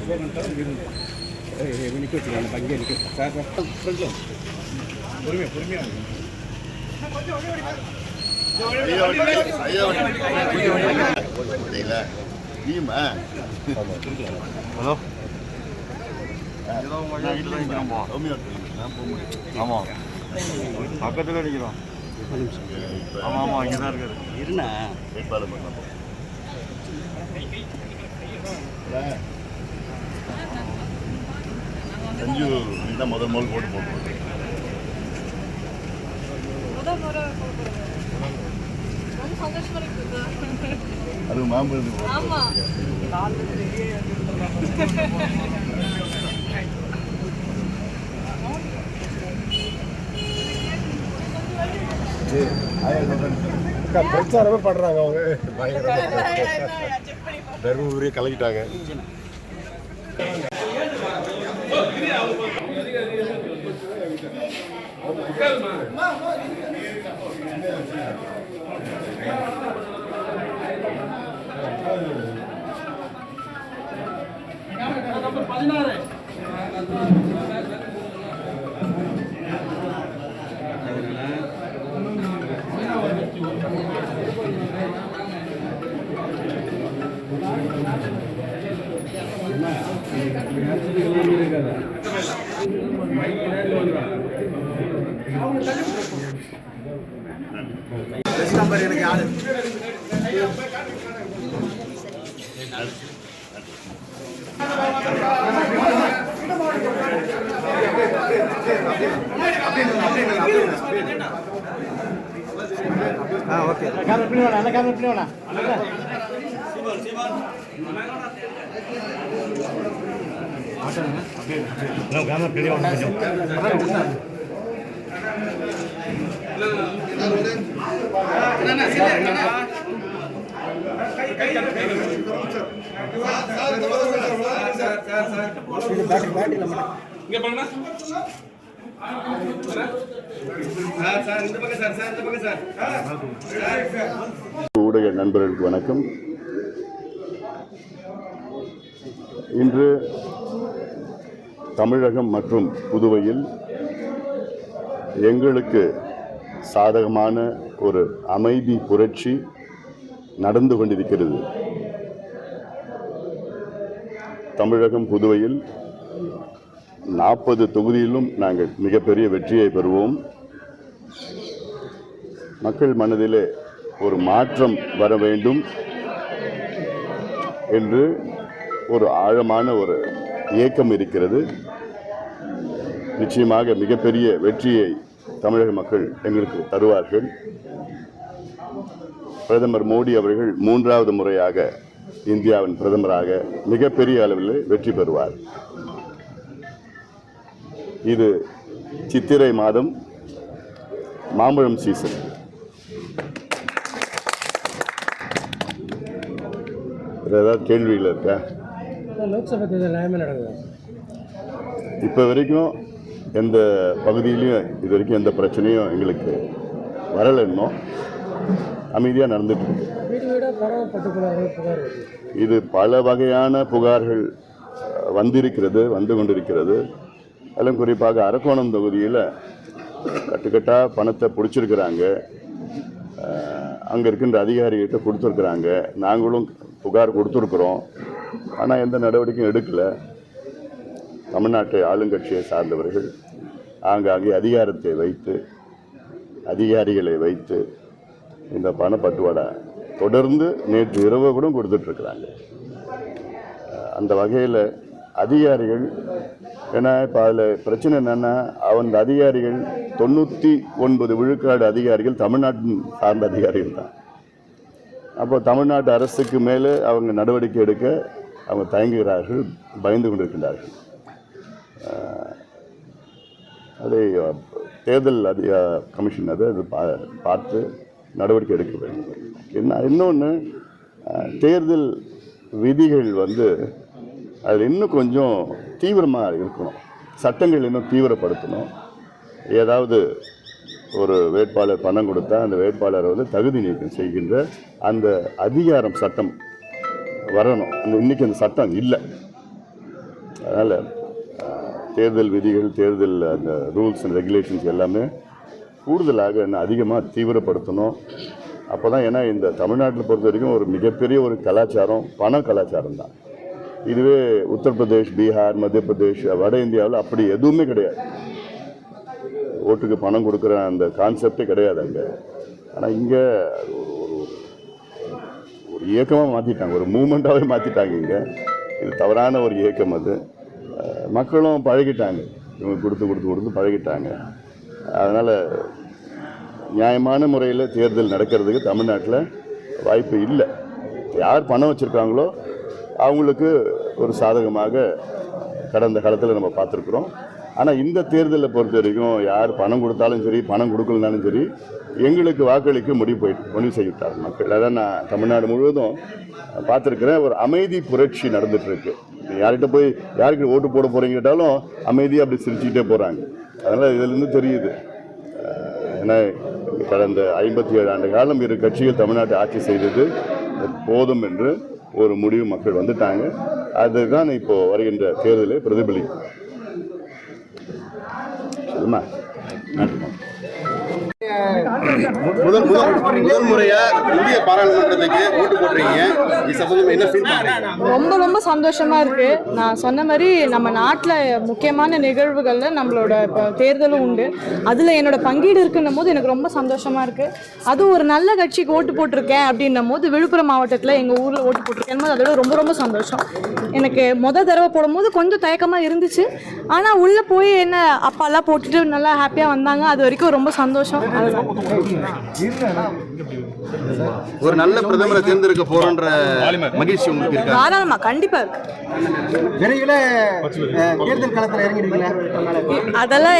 എനിക്ക് വെച്ചില്ല ഭംഗി എനിക്ക് സാർ ഫ്രണ്ടിലും പൊறுமையாக ஹலோ ஆமாம் பக்கத்தில் அடிக்கிறோம். ஆமாம் ஆமாம் இங்கே தான் இருக்காரு. இருண்ணா வேட்பாளர் பண்ணலாம். செஞ்சு நீ தான் முதல் போட்டு போட்டு அது மாம்பழம் பிரச்சாரமே பண்றாங்க அவங்க. தர்மபுரியை கலக்கிட்டாங்க. நம்பர் 16 எனக்கு யாரு ஓகே கேமரா பின்னாடி வேணா கேமரா பின்னாடி வேணா கேமரா பின்னாடி வேணா ஊடக நண்பர்களுக்கு வணக்கம். இன்று தமிழகம் மற்றும் புதுவையில் எங்களுக்கு சாதகமான ஒரு அமைதி புரட்சி நடந்து கொண்டிருக்கிறது. தமிழகம் புதுவையில் 40 தொகுதியிலும் நாங்கள் மிகப்பெரிய வெற்றியை பெறுவோம். மக்கள் மனதிலே ஒரு மாற்றம் வர வேண்டும் என்று ஒரு ஆழமான ஒரு ஏக்கம் இருக்கிறது. நிச்சயமாக மிகப்பெரிய வெற்றியை தமிழக மக்கள் எங்களுக்கு தருவார்கள். பிரதமர் மோடி அவர்கள் 3வது முறையாக இந்தியாவின் பிரதமராக மிகப்பெரிய அளவில் வெற்றி பெறுவார். இது சித்திரை மாதம் மாம்பழம் சீசன். ஏதாவது கேள்விகள் இருக்கா? லோக்சபா தேர்தல் நடக்குது. இப்போ வரைக்கும் எந்த பகுதியிலையும் இது வரைக்கும் எந்த பிரச்சனையும் எங்களுக்கு வரலை. இன்னும் அமைதியாக நடந்துட்டு இருக்கு. இது பல வகையான புகார்கள் வந்து கொண்டிருக்கிறது. அதெல்லாம் குறிப்பாக அரக்கோணம் தொகுதியில் கட்டுக்கட்டாக பணத்தை பிடிச்சிருக்கிறாங்க. அங்கே இருக்கின்ற அதிகாரிகிட்ட கொடுத்துருக்குறாங்க. நாங்களும் புகார் கொடுத்துருக்குறோம். ஆனால் எந்த நடவடிக்கையும் எடுக்கலை. தமிழ்நாட்டை ஆளுங்கட்சியை சார்ந்தவர்கள் ஆங்காங்கே அதிகாரிகளை வைத்து இந்த பணப்பட்டுவாடை தொடர்ந்து நேற்று இரவு கூட கொடுத்துட்ருக்குறாங்க. அந்த வகையில் அதிகாரிகள், ஏன்னா இப்போ அதில் பிரச்சனை என்னென்னா, அந்த அதிகாரிகள் 99 விழுக்காடு அதிகாரிகள் தமிழ்நாட்டின் சார்ந்த அதிகாரிகள் தான். அப்போ தமிழ்நாட்டு அரசுக்கு மேலே அவங்க நடவடிக்கை எடுக்க அவங்க தயங்குகிறார்கள், பயந்து கொண்டிருக்கிறார்கள். அதை தேர்தல் கமிஷன் அதை பார்த்து நடவடிக்கை எடுக்க வேண்டும். இன்னொன்று, தேர்தல் விதிகள் அதில் இன்னும் கொஞ்சம் தீவிரமாக இருக்கணும். சட்டங்கள் இன்னும் தீவிரப்படுத்தணும். ஏதாவது ஒரு வேட்பாளர் பணம் கொடுத்தா அந்த வேட்பாளரை தகுதி நீக்கம் செய்கின்ற அந்த அதிகாரம் சட்டம் வரணும். இன்னைக்கு அந்த சட்டம் இல்லை. அதனால் தேர்தல் விதிகள், தேர்தல் அந்த ரூல்ஸ் அண்ட் ரெகுலேஷன்ஸ் எல்லாமே கூடுதலாக இன்னும் அதிகமாக தீவிரப்படுத்தணும். அப்போ தான், ஏன்னா இந்த தமிழ்நாட்டில் பொறுத்த வரைக்கும் ஒரு மிகப்பெரிய ஒரு கலாச்சாரம் பண கலாச்சாரம் தான். இதுவே உத்தரப்பிரதேஷ், பீகார், மத்திய பிரதேஷ், வட இந்தியாவில் அப்படி எதுவுமே கிடையாது. ஓட்டுக்கு பணம் கொடுக்குற அந்த கான்செப்டே கிடையாது அங்கே. ஆனால் இங்கே ஒரு இயக்கமாக மாற்றிட்டாங்க, ஒரு மூமெண்ட்டாகவே மாற்றிட்டாங்க. இங்கே இது தவறான ஒரு இயக்கம். அது மக்களும் பழகிட்டாங்க, இவங்க கொடுத்து பழகிட்டாங்க. அதனால் நியாயமான முறையில் தேர்தல் நடக்கிறதுக்கு தமிழ்நாட்டில் வாய்ப்பு இல்லை. யார் பணம் வச்சுருக்காங்களோ அவங்களுக்கு ஒரு சாதகமாக கடந்த காலத்தில் நம்ம பார்த்துருக்குறோம். ஆனால் இந்த தேர்தலில் பொறுத்த வரைக்கும் யார் பணம் கொடுத்தாலும் சரி, பணம் கொடுக்கலனாலும் சரி, எங்களுக்கு வாக்களிக்க முடிவு செய்துட்டார் மக்கள். அதான் நான் தமிழ்நாடு முழுவதும் பார்த்துருக்குறேன். ஒரு அமைதி புரட்சி நடந்துகிட்ருக்கு. யார்கிட்ட போய் யாருக்கு ஓட்டு போட போகிறீங்க கேட்டாலும் அமைதியாக அப்படி சிரிச்சுக்கிட்டே போகிறாங்க. அதனால் இதிலிருந்து தெரியுது, ஏன்னா கடந்த 57 ஆண்டு காலம் இரு கட்சிகள் தமிழ்நாட்டை ஆட்சி செய்தது போதும் என்று ஒரு முடிவு மக்கள் வந்துட்டாங்க. அதுதான் இப்போ வருகின்ற தேர்தலை பிரதிபலிக்கும். சொல்லுமா? முதல் முறையா இந்திய பாராளுமன்றத்துக்கு ஓட்டு போடுறீங்க. என்ன ஃபீல் பண்றீங்க? ரொம்ப சந்தோஷமா இருக்கு. நான் சொன்ன மாதிரி நம்ம நாட்டில் முக்கியமான நிகழ்வுகள்ல நம்மளோட தேர்தலும் உண்டு. அதுல என்னோட பங்கீடு இருக்குன்னும் போது எனக்கு ரொம்ப சந்தோஷமா இருக்கு. அதுவும் ஒரு நல்ல கட்சிக்கு ஓட்டு போட்டிருக்கேன் அப்படின்னும் போது, விழுப்புரம் மாவட்டத்தில் எங்க ஊர்ல ஓட்டு போட்டிருக்கேன் போது அதோட ரொம்ப சந்தோஷம். எனக்கு தடவை போடும்போது கொஞ்சம் தயக்கமா இருந்துச்சு. ஆனா உள்ள போய் என்ன அப்பாலாம் போட்டுட்டு நல்லா ஹாப்பியா வந்தாங்க. அது வரைக்கும் ரொம்ப சந்தோஷம். ஒரு நல்ல பிரதமரை தேர்ந்தெடுக்க போறோன்ற மகிழ்ச்சி உங்களுக்கு இருக்கா? தாராளமா, கண்டிப்பா இருக்கு. விரைவில் தேர்தல் களத்தில் இறங்கிடுவீங்களா? அதெல்லாம்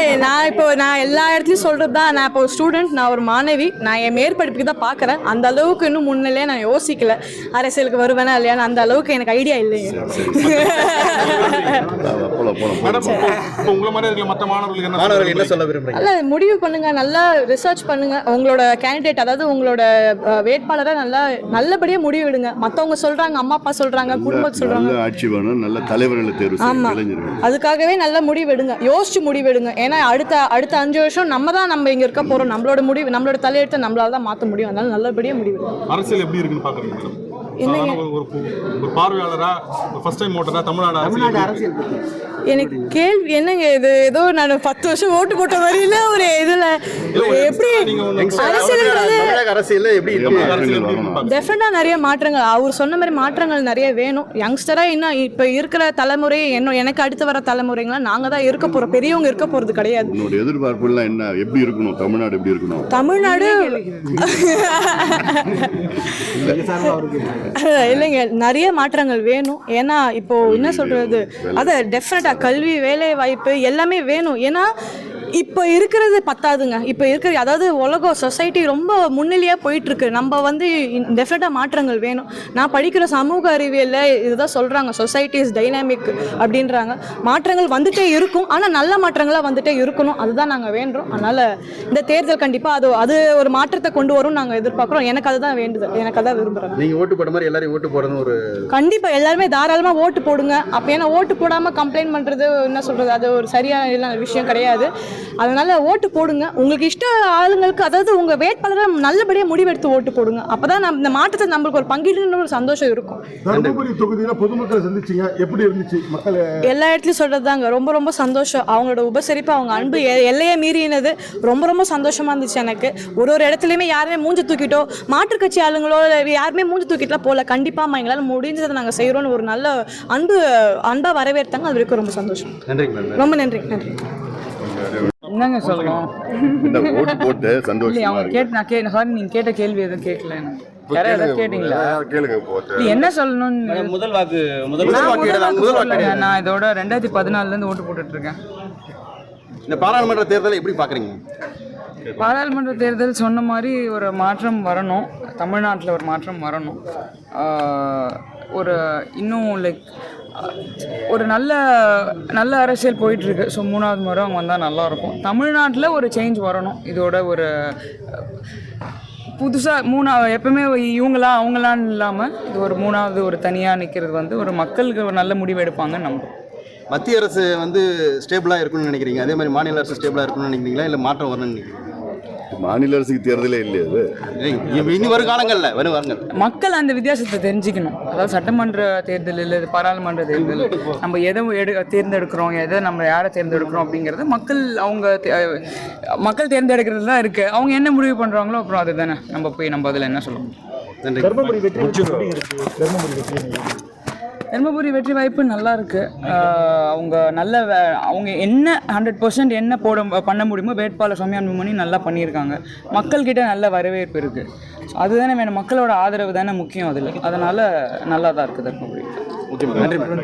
நான் எல்லா இடத்துலையும் சொல்றது தான். நான் இப்போ ஸ்டூடெண்ட், நான் ஒரு மாணவி. நான் என் மேற்படிப்புக்கு தான் பார்க்குறேன். அந்த அளவுக்கு இன்னும் முன்னிலே நான் யோசிக்கல அரசியலுக்கு வருவேனா இல்லையான்னு. அந்த அளவுக்கு எனக்கு ஐடியா இல்லையே. மாணவர்கள் என்ன சொல்ல விரும்புறீங்க? அல்ல, முடிவு பண்ணுங்க, நல்லா ரிசர்ச் பண்ணுங்க. உங்களோட கேண்டிடேட், அதாவது உங்களோட வேட்பாளரை நல்லபடியா முடிவு எடுங்க. மற்றவங்க சொல்றாங்க, அம்மா அப்பா சொல்றாங்க, குடும்பம் சொல்றாங்க, ஆட்சி வேணும், நல்ல தலைவர்களை தேர்வு செய்யுங்க. அதுக்காகவே நல்ல முடிவு எடுங்க, யோசிச்சு முடிவு எடுங்க. ஏன்னா அடுத்த 5 வருஷம் நம்ம இங்க இருக்க போறோம். நம்மளோட முடிவு, நம்மளோட தலையெழுத்தை நம்மளால தான் மாற்ற முடியும். அதனால நல்லபடியா முடிவு எடுங்க. அரசியல் எப்படி இருக்குன்னு பாக்குறீங்க மேடம்? ஒரு பார்வையாளரா, ஃபர்ஸ்ட் டைம் ஓட்டரா தமிழ்நாடு அரசியல் எனக்கு கேள்வி என்னங்க இது? ஏதோ நான் 10 வருஷம் ஓட்டு போட்ட வரையில ஒரு இதுல எப்படி அரசியல் எப்படி டெஃபினட்டா நிறைய மாற்றங்கள், அவர் சொன்ன மாதிரி மாற்றங்கள் நிறைய வேணும். யங்ஸ்டரா இன்னும் இப்ப இருக்கிற தலைமுறை, எனக்கு அடுத்து வர தலைமுறைங்களாம் நாங்க தான் இருக்க போறோம். பெரியவங்க இருக்க போறது கிடையாது. உங்களோட எதிர்பார்ப்புலாம் என்ன? எப்படி இருக்கணும் தமிழ்நாடு? எப்படி இருக்கணும் தமிழ்நாடு? இல்லைங்க, நிறைய மாற்றங்கள் வேணும். ஏன்னா இப்போ என்ன சொல்றது, அதை டெஃபினட்டா கல்வி, வேலை வாய்ப்பு எல்லாமே வேணும். ஏன்னா இப்போ இருக்கிறது பத்தாதுங்க. இப்போ இருக்கிற, அதாவது உலகம், சொசைட்டி ரொம்ப முன்னிலையாக போயிட்டுருக்கு. நம்ம டெஃபினட்டாக மாற்றங்கள் வேணும். நான் படிக்கிற சமூக அறிவியலில் இதுதான் சொல்கிறாங்க, சொசைட்டி இஸ் டைனாமிக் அப்படின்றாங்க. மாற்றங்கள் வந்துட்டே இருக்கும், ஆனால் நல்ல மாற்றங்களாக வந்துட்டே இருக்கணும். அதுதான் நாங்கள் வேண்டுறோம். அதனால் இந்த தேர்தல் கண்டிப்பாக அது ஒரு மாற்றத்தை கொண்டு வரும் நாங்கள் எதிர்பார்க்குறோம். எனக்கு அதுதான் வேண்டுதல், எனக்கு அதான் விரும்புகிறேன். நீங்கள் ஓட்டு போட மாதிரி எல்லாரும் ஓட்டு போடணும். ஒரு கண்டிப்பாக எல்லாருமே தாராளமாக ஓட்டு போடுங்க. அப்போ ஏன்னா ஓட்டு போடாமல் கம்ப்ளைண்ட் பண்ணுறது, என்ன சொல்கிறது, அது ஒரு சரியான விஷயம் கிடையாது. அதனால ஓட்டு போடுங்க. உங்களுக்கு இஷ்ட ஆளுங்களுக்கு, அதாவது உங்க வேட்பாளரை நல்லபடியா முடிவெடுத்து ஓட்டு போடுங்க. அப்பதான் இந்த மாற்றத்தை நம்மளுக்கு ஒரு பங்கீடுன்ற ஒரு சந்தோஷம் இருக்கும். தர்மபுரி தொகுதியில பொதுமக்களை சந்திச்சீங்க, எப்படி இருந்துச்சு? மக்கள் எல்லா இடத்துலயும் சொல்றதுதாங்க, ரொம்ப சந்தோஷம். அவங்களோட உபசரிப்பு, அவங்க அன்பு எல்லையே மீறினது ரொம்ப சந்தோஷமா இருந்துச்சு எனக்கு. ஒரு இடத்துலயுமே யாருமே மூஞ்சி தூக்கிட்டோ, மாற்றுக் கட்சி ஆளுங்களோ யாருமே மூஞ்சி தூக்கிட்டுலாம் போல. கண்டிப்பா எங்களால் முடிஞ்சதை நாங்க செய்யறோம்னு ஒரு நல்ல அன்பா வரவேற்றாங்க. அது வரைக்கும் ரொம்ப சந்தோஷம். ரொம்ப நன்றி. என்னங்க சொல்லணும்? இந்த ஓட்டு போட்டு சந்தோஷமா அவங்க நீங்க கேட்ட கேள்வி எதுவும் கேட்கல. யாராவது கேட்டீங்களா? கேளுங்க. போட்டு என்ன சொல்லணும்னு முதல் வாக்கு நான் இதோட 2014 இருந்து ஓட்டு போட்டுட்டு இருக்கேன். இந்த பாராளுமன்ற தேர்தலை எப்படி பாக்குறீங்க? பாராளுமன்ற தேர்தல் சொன்ன மாதிரி ஒரு மாற்றம் வரணும். தமிழ்நாட்டில் ஒரு மாற்றம் வரணும். ஒரு இன்னும் ஒரு நல்ல அரசியல் போயிட்டுருக்கு. ஸோ 3வது முறை அவங்க வந்தால் நல்லாயிருக்கும். தமிழ்நாட்டில் ஒரு சேஞ்ச் வரணும். இதோட ஒரு புதுசாக எப்பவுமே இவங்களாம் அவங்களான்னு இல்லாமல் இது ஒரு 3வது ஒரு தனியாக நிற்கிறது ஒரு மக்களுக்கு ஒரு நல்ல முடிவு எடுப்பாங்கன்னு நம்புகிறோம். மத்திய அரசு வந்து ஸ்டேபிளாக இருக்கணும்னு நினைக்கிறீங்க, அதே மாதிரி மாநில அரசு ஸ்டேபிளாக இருக்கணும்னு நினைக்கிறீங்களா, இல்லை மாற்றம் வரணும்னு நினைக்கிறீங்க? மாநில அரசுக்கு தேர்தலே இல்லையா அது? இனி வரும் காலங்களில் வருவாங்க. மக்கள் அந்த வித்தியாசத்தை தெரிஞ்சுக்கணும். அதாவது சட்டமன்ற தேர்தல் இல்லை பாராளுமன்ற தேர்தல், நம்ம எதை தேர்ந்தெடுக்கிறோம், எதை நம்ம யாரை தேர்ந்தெடுக்கிறோம் அப்படிங்கிறது மக்கள் தேர்ந்தெடுக்கிறது தான் இருக்குது. அவங்க என்ன முடிவு பண்ணுறாங்களோ அப்புறம் அது தானே நம்ம போய் நம்ம அதில் என்ன சொல்லணும். நன்றி. தர்மபுரி வெற்றி வாய்ப்பு நல்லா இருக்கு. அவங்க அவங்க என்ன 100% என்ன பண்ண முடியுமோ வேட்பாளர் சௌமியா அன்புமணி நல்லா பண்ணியிருக்காங்க. மக்கள்கிட்ட நல்ல வரவேற்பு இருக்குது. அதுதானே வேணும், மக்களோட ஆதரவு தானே முக்கியம் அதில். அதனால் நல்லா தான் இருக்குது தர்மபுரி. ஓகே, நன்றி.